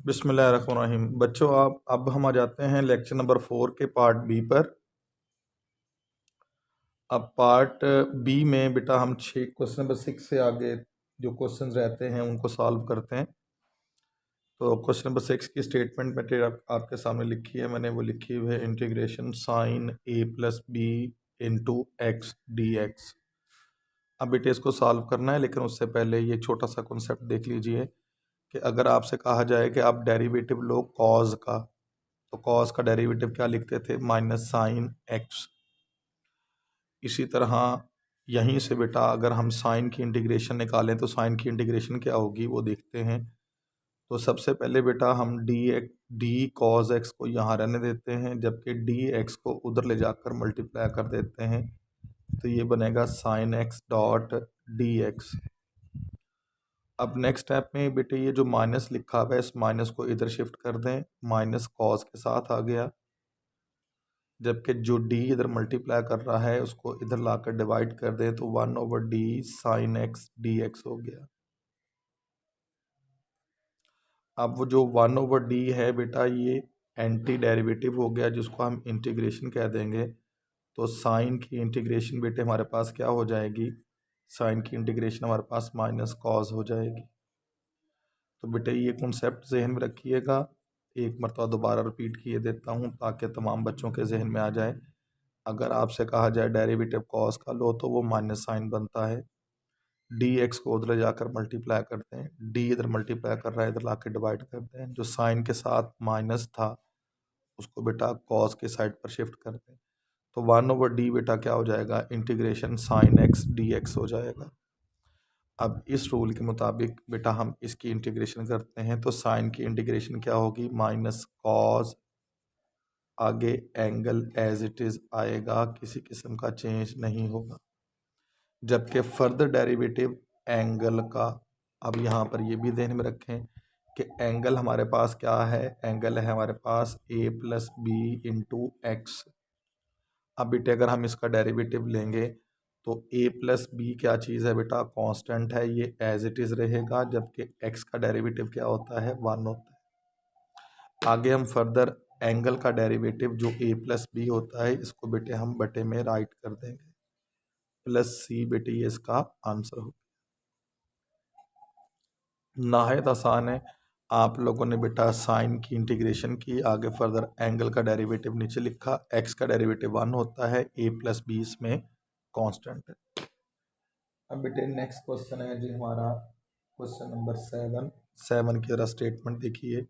बिस्मिल्लाहिर्रहमानिर्रहीम। बच्चों, आप अब हम आ जाते हैं लेक्चर नंबर 4 के पार्ट बी पर। अब पार्ट बी में बेटा हम 6 क्वेश्चन नंबर 6 से आगे जो क्वेश्चंस रहते हैं उनको सॉल्व करते हैं। तो क्वेश्चन नंबर 6 की स्टेटमेंट बेटे आपके सामने लिखी है, मैंने वो लिखी हुई है integration sine a plus B into x d x. अब बेटे इसको सॉल्व करना है, लेकिन उससे पहले ये छोटा सा कॉन्सेप्ट देख लीजिए कि अगर आपसे कहा जाए कि आप डेरिवेटिव लो कॉज का, तो कॉस का डेरिवेटिव क्या लिखते थे? Minus sine x. इसी तरह यहीं से बेटा अगर हम साइन की इंटीग्रेशन निकालें तो साइन की इंटीग्रेशन क्या होगी वो देखते हैं। तो सबसे पहले बेटा हम डी कॉस एक्स को यहाँ रहने देते हैं, जबकि डी एक्स को उधर ले जाकर मल्टीप्लाई कर देते हैं। तो ये बनेगा sine x dot D x. अब नेक्स्ट स्टेप में बेटे ये जो माइनस लिखा हुआ है इस माइनस को इधर शिफ्ट कर दें, माइनस कॉस के साथ आ गया, जबकि जो डी इधर मल्टीप्लाई कर रहा है उसको इधर लाकर डिवाइड कर दे तो 1/d sine x d x हो गया। अब वो जो 1/d है बेटा ये एंटी डेरिवेटिव हो गया, जिसको हम इंटीग्रेशन कह देंगे। तो साइन की इंटीग्रेशन बेटे हमारे पास क्या हो जाएगी? साइन की इंटीग्रेशन हमारे पास माइनस कॉस हो जाएगी। तो बेटे ये कॉन्सेप्ट जहन में रखिएगा, एक मरतबा दोबारा रिपीट किए देता हूँ ताकि तमाम बच्चों के जहन में आ जाए। अगर आपसे कहा जाए डेरिवेटिव कॉस का लो तो वो माइनस साइन बनता है, डी एक्स को उधर जाकर मल्टीप्लाई करते हैं, डी इधर मल्टीप्लाई कर रहा है इधर ला के डिवाइड करते हैं, जो साइन के साथ माइनस था उसको बेटा कॉस के साइड पर शिफ्ट करते हैं। तो 1/d बेटा क्या हो जाएगा? Integration sine x d x हो जाएगा। अब इस रूल के मुताबिक बेटा हम इसकी इंटीग्रेशन करते हैं, तो साइन की इंटीग्रेशन क्या होगी? माइनस कॉस, आगे एंगल एज इट इज़ आएगा, किसी किस्म का चेंज नहीं होगा, जबकि फर्दर डेरिवेटिव एंगल का। अब यहाँ पर ये भी ध्यान में रखें कि एंगल हमारे पास क्या है? एंगल है हमारे पास a plus B into X. अब बेटे अगर हम इसका डेरिवेटिव लेंगे तो a प्लस बी क्या चीज़ है बेटा? कांस्टेंट है, ये एज इट इज़ रहेगा, जबकि x का डेरिवेटिव क्या होता है? 1 होता है। आगे हम फर्दर एंगल का डेरिवेटिव जो a प्लस बी होता है इसको बेटे हम बटे में राइट कर देंगे, प्लस सी बेटे ये इसका आंसर हो। नहायत आसान है। आप लोगों ने बेटा साइन की इंटीग्रेशन की, आगे फर्दर एंगल का डेरिवेटिव नीचे लिखा, एक्स का डेरिवेटिव 1 होता है, a प्लस बी इसमें कांस्टेंट है। अब बेटे नेक्स्ट क्वेश्चन है जी हमारा क्वेश्चन नंबर 7 की जरा स्टेटमेंट देखिए।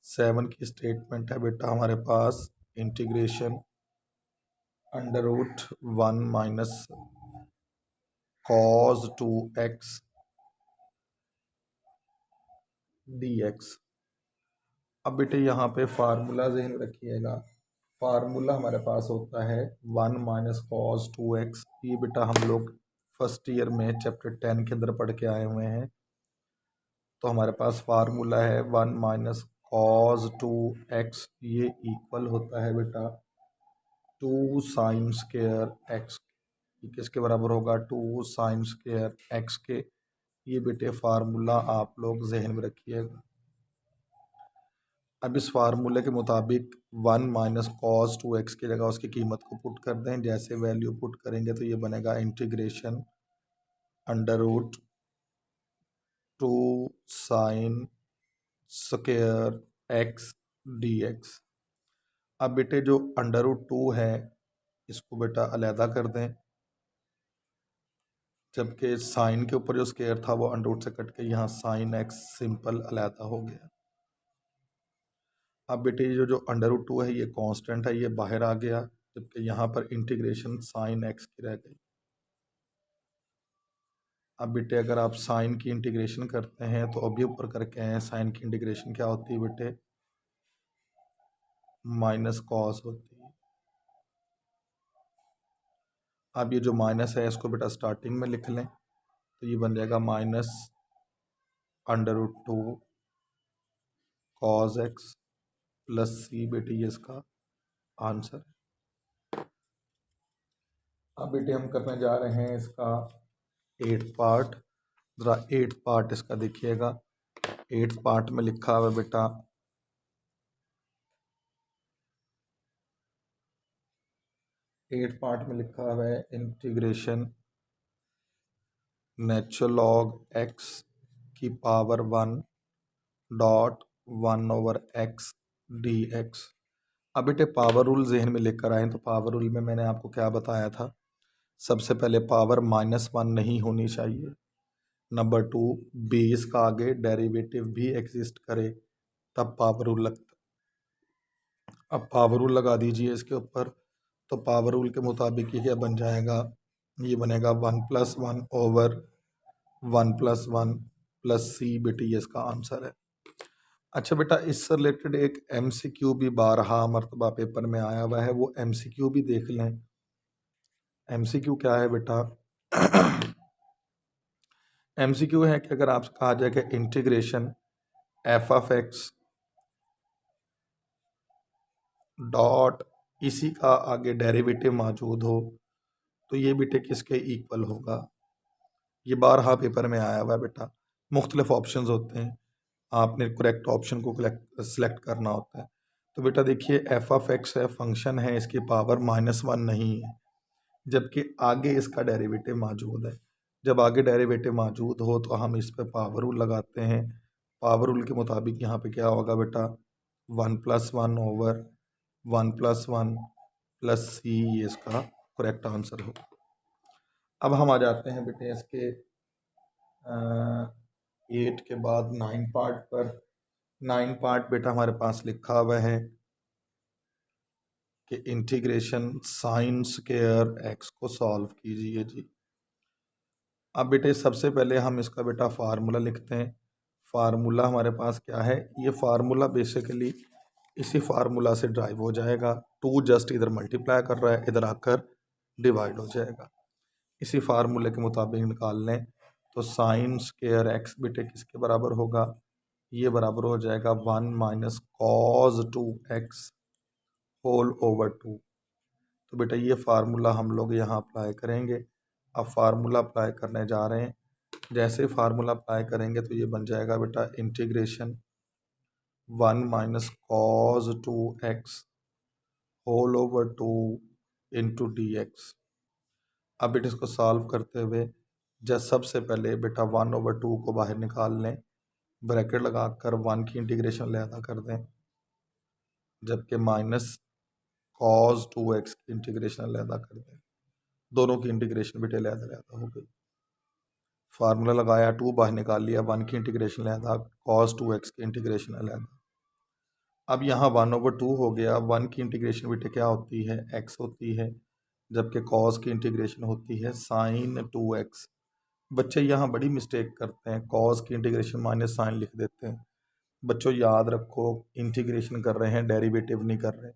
7 की स्टेटमेंट है बेटा हमारे पास integration under root 1 minus cos 2x dx। अब बेटे यहाँ पे फार्मूला जहन में रखिएगा, फार्मूला हमारे पास होता है 1 माइनस कॉस 2x। ये बेटा हम लोग फर्स्ट ईयर में चैप्टर 10 के अंदर पढ़ के आए हुए हैं। तो हमारे पास फार्मूला है 1 माइनस कॉस 2x, ये इक्वल होता है बेटा 2 साइन स्क्वायर एक्स। ये किसके बराबर होगा? 2 साइन स्क्वायर एक्स के। ये बेटे फार्मूला आप लोग जहन में रखिएगा। अब इस फार्मूले के मुताबिक 1 माइनस कॉस 2x की जगह उसकी कीमत को पुट कर दें। जैसे वैल्यू पुट करेंगे तो ये बनेगा integration under root 2 sine square X dx। अब बेटे जो अंडर रूट 2 है इसको बेटा अलहदा कर दें, जबकि साइन के ऊपर जो स्क्वायर था वो अंडर रूट से कट के यहाँ साइन एक्स सिंपल अलहदा हो गया। अब बेटे जो अंडर रूट 2 है ये कांस्टेंट है, ये बाहर आ गया, जबकि यहाँ पर इंटीग्रेशन साइन एक्स की रह गई। अब बेटे अगर आप साइन की इंटीग्रेशन करते हैं तो अभी ऊपर करके हैं, साइन की इंटीग्रेशन क्या होती है बेटे? माइनस कॉस होती है। अब ये जो माइनस है इसको बेटा स्टार्टिंग में लिख लें, तो ये बन जाएगा minus under root 2 cos x plus c. बेटे ये इसका आंसर है। अब बेटे हम करने जा रहे हैं इसका 8th पार्ट। ज़रा 8th पार्ट इसका देखिएगा। 8th पार्ट में लिखा हुआ है बेटा 8th पार्ट में लिखा हुआ है इंटीग्रेशन नेचुरल लॉग एक्स की पावर 1 डॉट 1/x dx। अब बेटे पावर रूल जहन में लेकर आए तो पावर रूल में मैंने आपको क्या बताया था, सबसे पहले पावर -1 नहीं होनी चाहिए। नंबर 2, बेस का आगे डेरिवेटिव भी एग्जिस्ट करे तब पावर रूल लगता। अब पावर रूल लगा दीजिए इसके ऊपर, तो पावर रूल के मुताबिक ये क्या बन जाएगा, ये बनेगा 1+1/1+1 + c। बेटे ये इसका आंसर है। अच्छा बेटा, इससे रिलेटेड एक MCQ भी 12 मरतबा पेपर में आया हुआ है, वो MCQ भी देख लें। MCQ क्या है बेटा? MCQ है कि अगर आपसे कहा जाए कि इंटीग्रेशन f(x) डॉट इसी का आगे डेरिवेटिव मौजूद हो तो ये बेटे किसके इक्वल होगा। ये 12 पेपर में आया हुआ है बेटा। मुख्तलिफ ऑप्शंस होते हैं, आपने करेक्ट ऑप्शन को सिलेक्ट करना होता है। तो बेटा देखिए f(x) है, फंक्शन है, इसकी पावर -1 नहीं है, जबकि आगे इसका डेरिवेटिव मौजूद है। जब आगे डेरिवेटिव मौजूद हो तो हम इस पे पावर रूल लगाते हैं। पावर रूल के मुताबिक यहाँ पे क्या होगा बेटा, 1+1/1+1 + c, ये इसका करेक्ट आंसर हो। अब हम आ जाते हैं बेटे इसके 8 के बाद 9 पार्ट पर। 9 पार्ट बेटा हमारे पास लिखा हुआ है कि इंटीग्रेशन साइन स्क्वायर x को सॉल्व कीजिए जी। अब बेटे सबसे पहले हम इसका बेटा फार्मूला लिखते हैं। फार्मूला हमारे पास क्या है, ये फार्मूला बेसिकली इसी फार्मूला से ड्राइव हो जाएगा। 2 जस्ट इधर मल्टीप्लाई कर रहा है, इधर आकर डिवाइड हो जाएगा। इसी फार्मूले के मुताबिक निकाल लें तो साइन स्क्वायर x बेटे किसके बराबर होगा, ये बराबर हो जाएगा 1 - cos 2x होल ओवर 2। तो बेटा ये फार्मूला हम लोग यहाँ अप्लाई करेंगे। अब फार्मूला अप्लाई करने जा रहे हैं। जैसे फार्मूला अप्लाई करेंगे तो ये बन जाएगा बेटा integration 1 - cos 2x whole over 2 into dx। अब बेटा इसको सॉल्व करते हुए जब सबसे पहले बेटा 1/2 को बाहर निकाल लें, ब्रैकेट लगाकर 1 की इंटीग्रेशन लहदा कर दें, जबकि -cos 2x की इंटीग्रेशन लहदा कर दें। दोनों की इंटीग्रेशन बेटे लहदा हो गई। फार्मूला लगाया, 2 बाहर निकाल लिया, 1 की इंटीग्रेशन लहदा, cos 2x की इंटीग्रेशन लहदा। अब यहाँ 1/2 हो गया। 1 की इंटीग्रेशन बेटे क्या होती है, x होती है, जबकि cos की इंटीग्रेशन होती है sin 2x। बच्चे यहाँ बड़ी मिस्टेक करते हैं, cos की इंटीग्रेशन माइनस साइन लिख देते हैं। बच्चों याद रखो, इंटीग्रेशन कर रहे हैं, डेरिवेटिव नहीं कर रहे।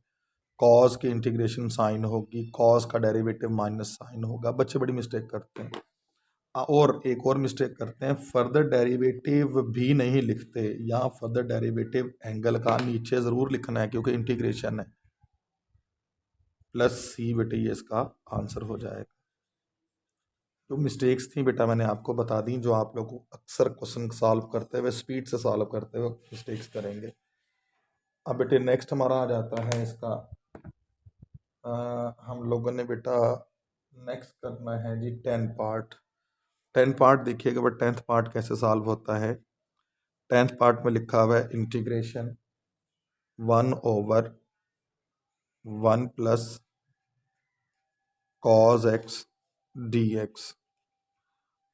cos की इंटीग्रेशन साइन होगी, cos का डेरिवेटिव माइनस साइन होगा। बच्चे बड़ी मिस्टेक करते हैं। और एक और मिस्टेक करते हैं, फर्दर डेरिवेटिव भी नहीं लिखते। यहाँ फर्दर डेरिवेटिव एंगल का नीचे ज़रूर लिखना है क्योंकि इंटीग्रेशन है। +c बेटे ये इसका आंसर हो जाएगा। जो मिस्टेक्स थी बेटा मैंने आपको बता दी, जो आप लोग को अक्सर क्वेश्चन सॉल्व करते हुए स्पीड से सॉल्व करते हुए मिस्टेक्स करेंगे। अब बेटे नेक्स्ट हमारा आ जाता है इसका हम लोगों ने बेटा नेक्स्ट करना है जी 10 पार्ट। 10 पार्ट देखिएगा बट 10th पार्ट कैसे सॉल्व होता है। 10th पार्ट में लिखा हुआ है इंटीग्रेशन 1/1 + cos x dx।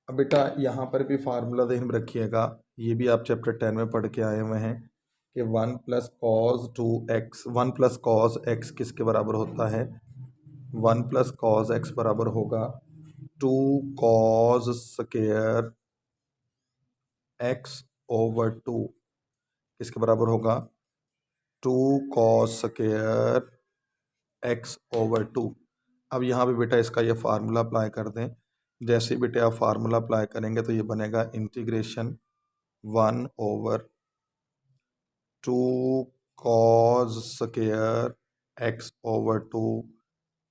अब बेटा यहाँ पर भी फार्मूला ध्यान में रखिएगा, ये भी आप चैप्टर 10 में पढ़ के आए हुए हैं कि 1 + cos 2x, 1 + cos x किसके बराबर होता है, 1 + cos x बराबर होगा 2 cos स्क्वायर x ओवर 2। किसके बराबर होगा, 2 cos स्क्वायर x ओवर 2। अब यहाँ पे बेटा इसका ये फार्मूला अप्लाई कर दें। जैसे ही बेटे आप फार्मूला अप्लाई करेंगे तो ये बनेगा integration 1/2 cos square x over 2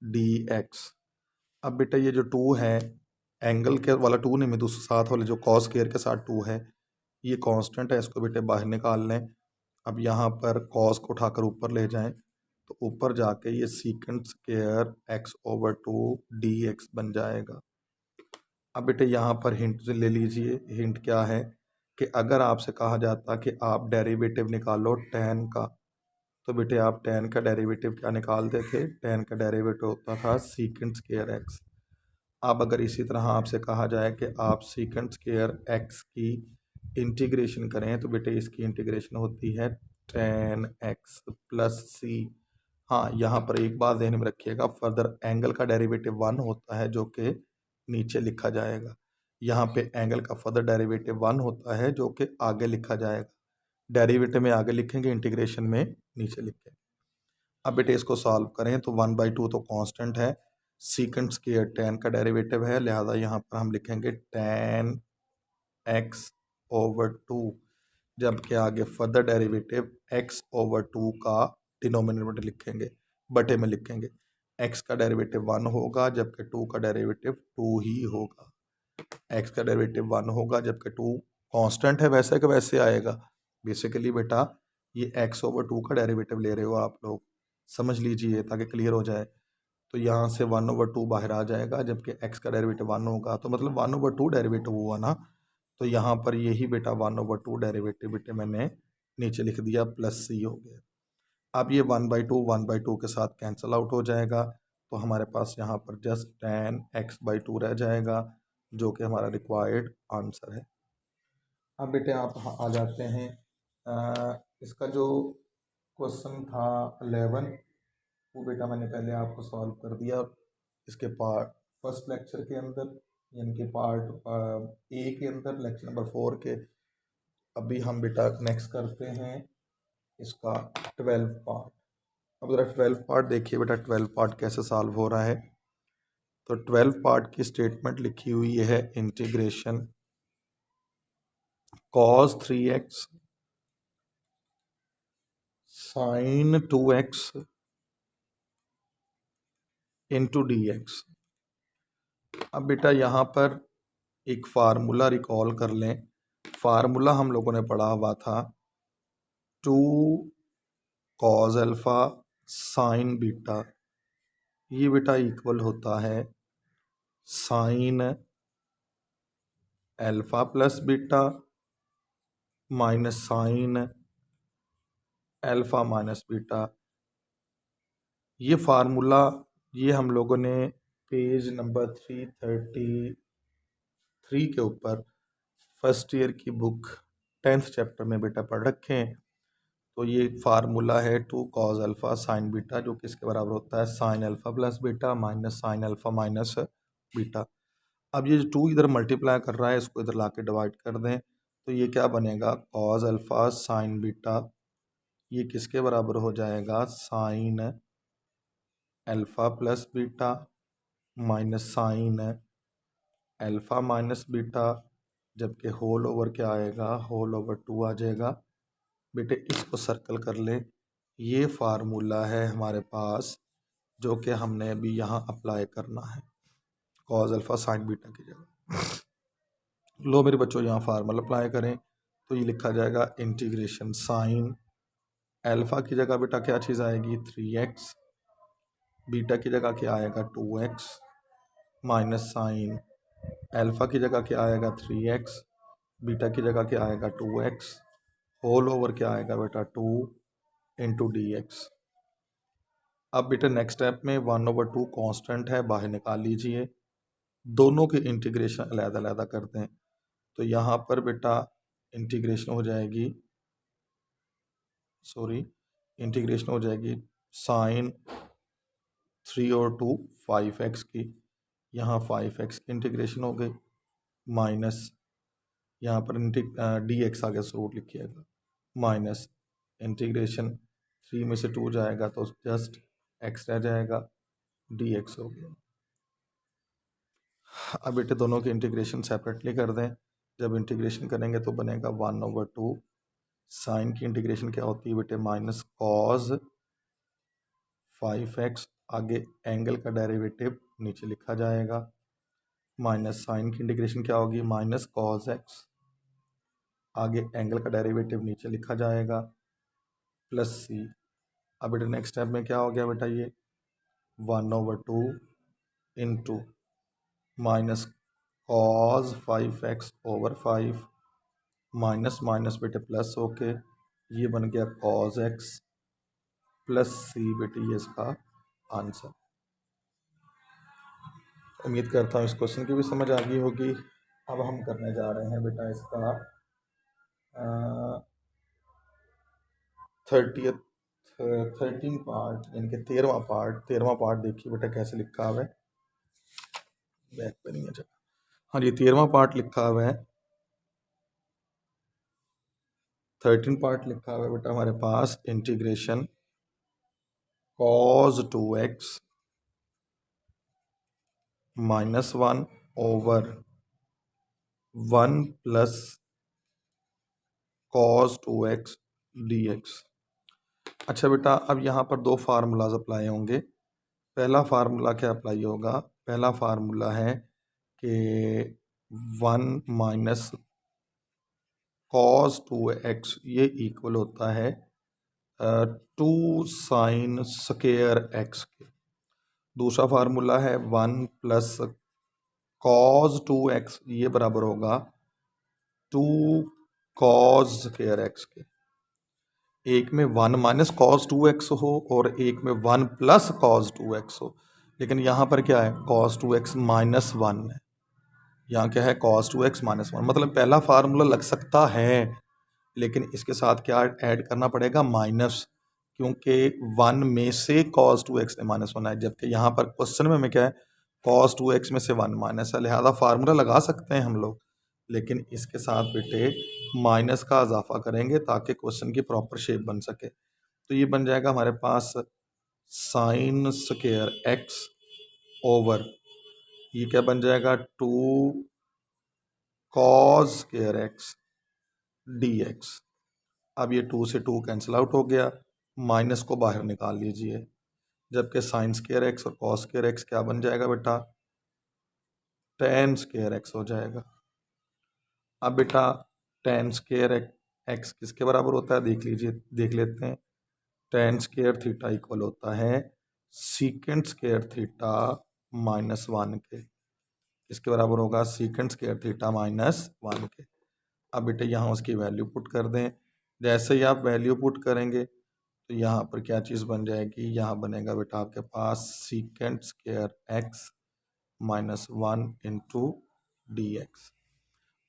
dx। अब बेटा ये जो 2 है, एंगल के वाला 2 नहीं, मैं दूसरे साथ वाले जो cos स्क्वायर के साथ 2 है, ये कांस्टेंट है, इसको बेटे बाहर निकाल लें। अब यहाँ पर कॉस को उठाकर ऊपर ले जाएं तो ऊपर जाके ये सीकेंट स्क्वायर x/2 dx बन जाएगा। अब बेटे यहाँ पर हिंट ले लीजिए। हिंट क्या है कि अगर आपसे कहा जाता कि आप डेरिवेटिव निकालो tan का, तो बेटे आप tan का डेरिवेटिव क्या निकालते थे? tan का डेरिवेटिव होता था सीकेंट स्क्वायर x। अब अगर इसी तरह आपसे कहा जाए कि आप सीकेंट स्क्वायर x की इंटीग्रेशन करें, तो बेटे इसकी इंटीग्रेशन होती है tan x प्लस सी। हाँ, यहाँ पर एक बात ध्यान में रखिएगा, फर्दर एंगल का डेरिवेटिव 1 होता है जो कि नीचे लिखा जाएगा। यहाँ पे एंगल का फर्दर डेरिवेटिव 1 होता है जो कि आगे लिखा जाएगा। डेरिवेटिव में आगे लिखेंगे, इंटीग्रेशन में नीचे लिखेंगे। अब बेटे इसको सॉल्व करें तो 1/2 तो कांस्टेंट है, सीकेंट स्क्वायर tan का डेरिवेटिव है, लिहाजा यहाँ पर हम लिखेंगे tan x/2, जबकि आगे फर्दर डेरिवेटिव x/2 का डिनोमिनेटर लिखेंगे, बटे में लिखेंगे। x का डेरिवेटिव 1 होगा जबकि 2 का डेरिवेटिव 2 ही होगा। x का डेरिवेटिव 1 होगा जबकि 2 कांस्टेंट है, वैसे का वैसे आएगा। बेसिकली बेटा ये x/2 का डेरिवेटिव ले रहे हो आप लोग, समझ लीजिए ताकि क्लियर हो जाए। तो यहाँ से 1/2 बाहर आ जाएगा, जबकि x का डेरिवेटिव 1 होगा, तो मतलब 1/2 डेरिवेटिव हुआ ना। तो यहाँ पर यही बेटा 1/2 डेरिवेटिव बेटे मैंने नीचे लिख दिया, प्लस सी हो गया। अब ये 1/2 के साथ कैंसिल आउट हो जाएगा, तो हमारे पास यहाँ पर जस्ट tan x/2 रह जाएगा, जो कि हमारा रिक्वायर्ड आंसर है। अब बेटे आप आ जाते हैं इसका जो क्वेश्चन था 11, वो बेटा मैंने पहले आपको सॉल्व कर दिया इसके पार्ट फर्स्ट लेक्चर के अंदर, यानी कि पार्ट ए के अंदर, लेक्चर नंबर 4 के। अभी हम बेटा नेक्स्ट करते हैं इसका 12 पार्ट। अब ज़रा 12 पार्ट देखिए बेटा, 12 पार्ट कैसे सॉल्व हो रहा है। तो 12 पार्ट की स्टेटमेंट लिखी हुई है, integration cos 3x sin 2x into dx। अब बेटा यहाँ पर एक फार्मूला रिकॉल कर लें। फार्मूला हम लोगों ने पढ़ा हुआ था 2 cos अल्फ़ा साइन बीटा, ये बेटा इक्वल होता है sine alpha plus beta minus sine alpha minus beta. ये फार्मूला ये हम लोगों ने पेज नंबर 333 के ऊपर फर्स्ट ईयर की बुक 10th चैप्टर में बेटा पढ़ रखे हैं। तो ये फार्मूला है 2 cos अल्फ़ा साइन बीटा, जो किसके बराबर होता है sine alpha plus beta minus sine alpha minus beta. अब ये जो 2 इधर मल्टीप्लाई कर रहा है, इसको इधर ला के डिवाइड कर दें, तो ये क्या बनेगा cos अल्फ़ा साइन बीटा, ये किसके बराबर हो जाएगा sine alpha plus beta minus sine alpha minus beta, जबकि होल ओवर क्या आएगा, होल ओवर 2 आ जाएगा। बेटे इसको सर्कल कर ले, ये फार्मूला है हमारे पास जो कि हमने अभी यहाँ अप्लाई करना है cos अल्फ़ा साइन बीटा की जगह। लो मेरे बच्चों, यहाँ फार्मूला अप्लाई करें तो ये लिखा जाएगा इंटीग्रेशन साइन अल्फ़ा की जगह बेटा क्या चीज़ आएगी 3x, बीटा की जगह क्या आएगा 2x, माइनस साइन अल्फ़ा की जगह क्या आएगा 3x, बीटा की जगह क्या आएगा 2x, होल ओवर क्या आएगा बेटा 2 इंटू dx। अब बेटा नेक्स्ट स्टेप में 1/2 कांस्टेंट है, बाहर निकाल लीजिए, दोनों की इंटीग्रेशन अलग-अलग कर दें। तो यहाँ पर बेटा इंटीग्रेशन हो जाएगी, इंटीग्रेशन हो जाएगी साइन 3 और 2 5x की, यहाँ 5x की इंटीग्रेशन हो गई, माइनस यहाँ पर dx आगे रूट लिखिएगा, माइनस इंटीग्रेशन 3 में से 2 जाएगा तो जस्ट x रह जाएगा, dx हो गया। अब बेटे दोनों की इंटीग्रेशन सेपरेटली कर दें। जब इंटीग्रेशन करेंगे तो बनेगा 1/2। साइन की इंटीग्रेशन क्या होती है बेटे माइनस कॉज 5x, आगे एंगल का डेरिवेटिव नीचे लिखा जाएगा, माइनस साइन की इंटीग्रेशन क्या होगी माइनस कॉज x, आगे एंगल का डेरिवेटिव नीचे लिखा जाएगा प्लस सी। अब बेटा नेक्स्ट स्टेप में क्या हो गया बेटा, ये 1/2 into minus cos 5x/5 minus minus बेटे प्लस होके ये बन गया कॉज x प्लस सी। बेटे ये इसका आंसर। उम्मीद करता हूँ इस क्वेश्चन की भी समझ आ गई होगी। अब हम करने जा रहे हैं बेटा इसका 13 पार्ट, यानी कि 13वां पार्ट देखिए बेटा कैसे लिखा हुआ है। बैक पे नहीं है जगह। हाँ जी, 13वां पार्ट लिखा हुआ है, 13 पार्ट लिखा हुआ है बेटा हमारे पास। Integration cos 2x -1 over 1 plus cos 2x dx। अच्छा बेटा, अब यहाँ पर दो फार्मूलाज अप्लाई होंगे। पहला फार्मूला क्या अप्लाई होगा, पहला फार्मूला है कि 1 माइनस cos 2x ये इक्वल होता है 2 साइन स्क्वायर x के। दूसरा फार्मूला है 1 प्लस cos 2x ये बराबर होगा 2 cos स्क्वायर x के। एक में 1 माइनस cos 2x हो और एक में 1 प्लस cos 2x हो, लेकिन यहाँ पर क्या है cos 2x -1 है, यहाँ क्या है cos 2x -1। मतलब पहला फार्मूला लग सकता है, लेकिन इसके साथ क्या ऐड करना पड़ेगा, माइनस, क्योंकि 1 में से cos 2x ने -1 है, जबकि यहाँ पर क्वेश्चन में क्या है cos 2x में से 1 माइनस है। लिहाजा फार्मूला लगा सकते हैं हम लोग, लेकिन इसके साथ बेटे माइनस का इजाफा करेंगे ताकि क्वेश्चन की प्रॉपर शेप बन सके। तो ये बन जाएगा हमारे पास साइन स्क्वायर x ओवर ये क्या बन जाएगा 2 cos स्क्वायर x dx। अब ये 2 से 2 कैंसिल आउट हो गया, माइनस को बाहर निकाल लीजिए, जबकि साइन स्क्वायर x और cos स्क्वायर x क्या बन जाएगा बेटा, tan स्क्वायर x हो जाएगा। अब बेटा tan स्क्वायर x किसके बराबर होता है देख लीजिए, देख लेते हैं। tan स्क्वायर थीटा इक्वल होता है सीकेंट स्क्वायर थीटा -1 के। इसके बराबर होगा सीकेंट स्क्वायर थीटा -1 के। अब बेटे यहाँ उसकी वैल्यू पुट कर दें। जैसे ही आप वैल्यू पुट करेंगे तो यहाँ पर क्या चीज़ बन जाएगी, यहाँ बनेगा बेटा आपके पास secant square x -1 into dx।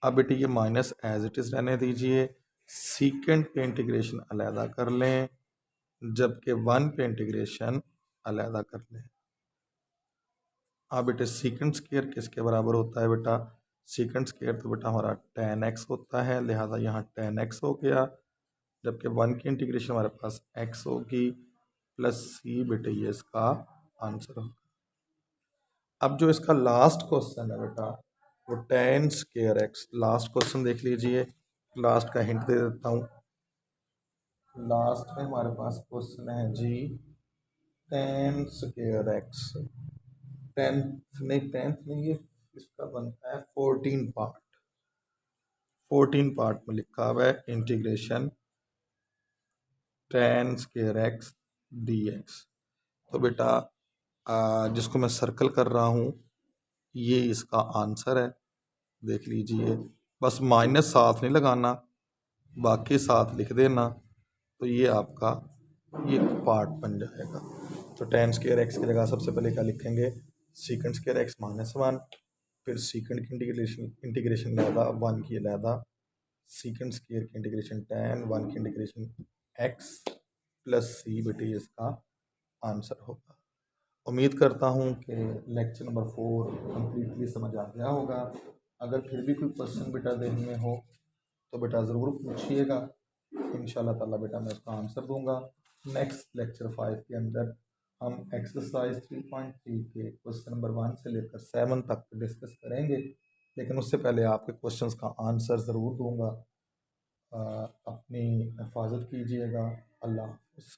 अब बेटे ये माइनस एज इट इज़ रहने दीजिए, सीकेंट पे इंटीग्रेशन अलहदा कर लें, जबकि 1 पे इंटीग्रेशन अलहदा कर लें। अब बेटे सीकेंट स्क्वायर किसके बराबर होता है बेटा, सीकेंट स्क्वायर तो बेटा हमारा tan x होता है, लिहाजा यहाँ tan x हो गया, जबकि 1 की इंटीग्रेशन हमारे पास x होगी प्लस c। बेटे ये इसका आंसर होगा। अब जो इसका लास्ट क्वेश्चन है बेटा वो tan square x, last question देख लीजिए, लास्ट का हिंट दे देता हूँ। लास्ट में हमारे पास क्वेश्चन है जी tan स्क्वायर x, टेंथ नहीं ये इसका बनता है 14 पार्ट, 14 पार्ट में लिखा हुआ है integration tan square x dx। तो बेटा जिसको मैं सर्कल कर रहा हूँ ये इसका आंसर है, देख लीजिए। बस माइनस साथ नहीं लगाना, बाकी साथ लिख देना, तो ये आपका ये पार्ट बन जाएगा। तो tan स्क्वायर x की जगह सबसे पहले क्या लिखेंगे, सीकेंट स्क्वायर x -1, फिर सीकेंट की इंटीग्रेशन लहदा 1 की लहदा, सीकेंट स्क्वायर की इंटीग्रेशन tan 1 की इंटीग्रेशन x प्लस c। बेटे इसका आंसर होगा। उम्मीद करता हूँ कि लेक्चर नंबर 4 कम्प्लीटली समझ आ गया होगा। अगर फिर भी कोई क्वेश्चन बेटा देने में हो तो बेटा ज़रूर पूछिएगा, इंशाल्लाह ताला बेटा मैं उसका आंसर दूंगा। नेक्स्ट लेक्चर 5 के अंदर हम एक्सरसाइज 3.3 के क्वेश्चन नंबर 1 से लेकर 7 तक डिस्कस करेंगे, लेकिन उससे पहले आपके क्वेश्चंस का आंसर ज़रूर दूंगा। अपनी हिफाजत कीजिएगा। अल्लाह हाफ़िज़।